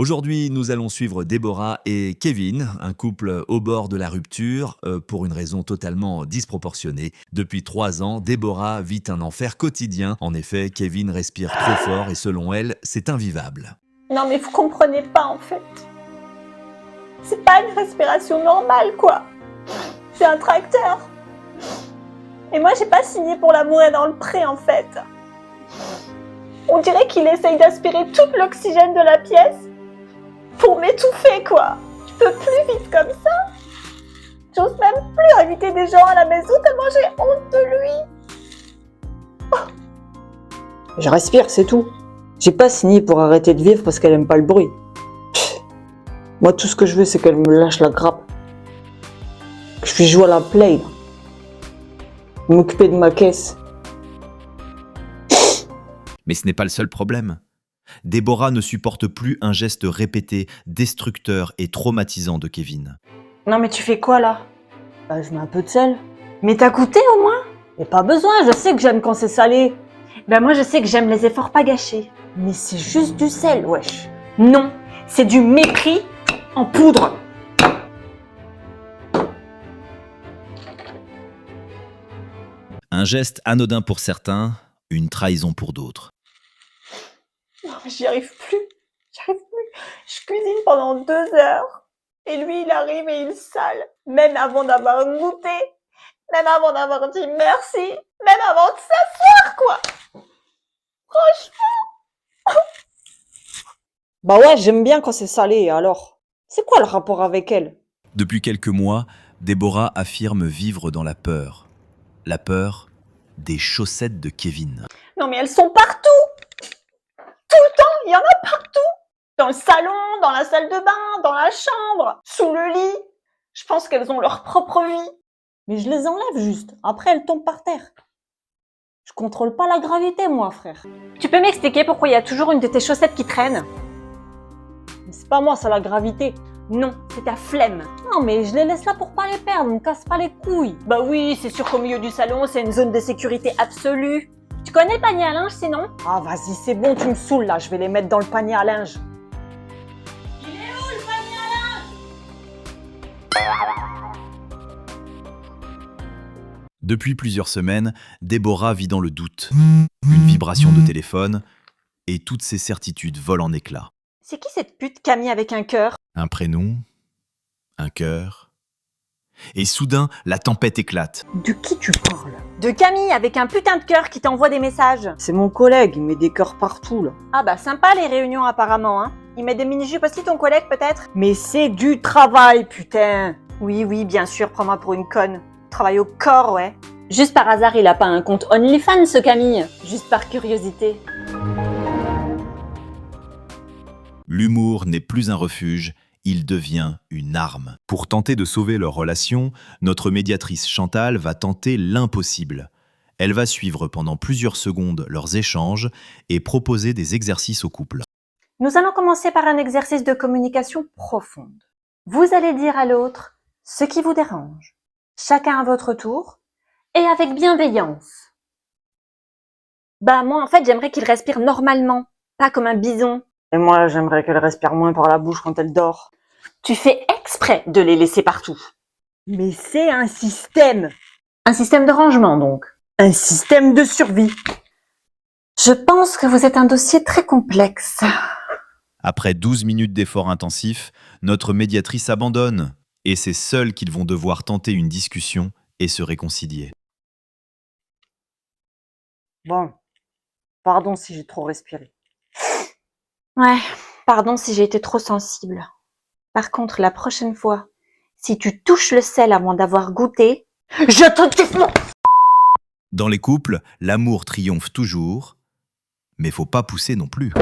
Aujourd'hui, nous allons suivre Déborah et Kevin, un couple au bord de la rupture, pour une raison totalement disproportionnée. Depuis 3 ans, Déborah vit un enfer quotidien. En effet, Kevin respire trop fort et selon elle, c'est invivable. Non mais vous comprenez pas en fait. C'est pas une respiration normale quoi. C'est un tracteur. Et moi j'ai pas signé pour l'amour est dans le pré en fait. On dirait qu'il essaye d'aspirer toute l'oxygène de la pièce pour m'étouffer quoi. Je peux plus vivre comme ça. J'ose même plus inviter des gens à la maison tellement j'ai honte de lui. Je respire, c'est tout. J'ai pas signé pour arrêter de vivre parce qu'elle aime pas le bruit. Moi, tout ce que je veux, c'est qu'elle me lâche la grappe. Que je puisse jouer à la play, là. M'occuper de ma caisse. Mais ce n'est pas le seul problème. Déborah ne supporte plus un geste répété, destructeur et traumatisant de Kevin. Non mais tu fais quoi là? Bah, je mets un peu de sel. Mais t'as goûté au moins? Et pas besoin, je sais que j'aime quand c'est salé. Ben moi je sais que j'aime les efforts pas gâchés. Mais c'est juste du sel, wesh. Non, c'est du mépris en poudre. Un geste anodin pour certains, une trahison pour d'autres. Non mais j'y arrive plus. Je cuisine pendant 2 heures. Et lui il arrive et il sale. Même avant d'avoir goûté. Même avant d'avoir dit merci. Même avant de s'asseoir quoi. Franchement. Bah ouais, j'aime bien quand c'est salé, alors. C'est quoi le rapport avec elle? Depuis quelques mois, Déborah affirme vivre dans la peur. La peur des chaussettes de Kevin. Non mais elles sont partout. Tout le temps, il y en a partout. Dans le salon, dans la salle de bain, dans la chambre, sous le lit. Je pense qu'elles ont leur propre vie. Mais je les enlève juste. Après, elles tombent par terre. Je contrôle pas la gravité, moi, frère. Tu peux m'expliquer pourquoi il y a toujours une de tes chaussettes qui traîne? Mais c'est pas moi, c'est la gravité. Non, c'est ta flemme. Non, mais je les laisse là pour pas les perdre, on me casse pas les couilles. Bah oui, c'est sûr qu'au milieu du salon, c'est une zone de sécurité absolue. Tu connais le panier à linge sinon? Ah, vas-y, c'est bon, tu me saoules là, je vais les mettre dans le panier à linge. Il est où le panier à linge? Depuis plusieurs semaines, Déborah vit dans le doute. Une vibration de téléphone et toutes ses certitudes volent en éclats. C'est qui cette pute Camille avec un cœur? Un prénom, un cœur. Et soudain, la tempête éclate. De qui tu parles? De Camille avec un putain de cœur qui t'envoie des messages. C'est mon collègue, il met des cœurs partout là. Ah bah sympa les réunions apparemment, hein. Il met des mini-jupes aussi ton collègue peut-être? Mais c'est du travail, putain. Oui, bien sûr, prends-moi pour une conne. Travaille au corps, ouais. Juste par hasard, il a pas un compte OnlyFans, ce Camille. Juste par curiosité. L'humour n'est plus un refuge, il devient une arme. Pour tenter de sauver leur relation, notre médiatrice Chantal va tenter l'impossible. Elle va suivre pendant plusieurs secondes leurs échanges et proposer des exercices au couple. Nous allons commencer par un exercice de communication profonde. Vous allez dire à l'autre ce qui vous dérange, chacun à votre tour, et avec bienveillance. Bah moi en fait j'aimerais qu'il respire normalement, pas comme un bison. Et moi, j'aimerais qu'elle respire moins par la bouche quand elle dort. Tu fais exprès de les laisser partout. Mais c'est un système. Un système de rangement donc. Un système de survie. Je pense que vous êtes un dossier très complexe. Après 12 minutes d'efforts intensifs, notre médiatrice abandonne. Et c'est seuls qu'ils vont devoir tenter une discussion et se réconcilier. Bon, pardon si j'ai trop respiré. Ouais, pardon si j'ai été trop sensible. Par contre, la prochaine fois, si tu touches le sel avant d'avoir goûté, je te défonce! Dans les couples, l'amour triomphe toujours, mais faut pas pousser non plus.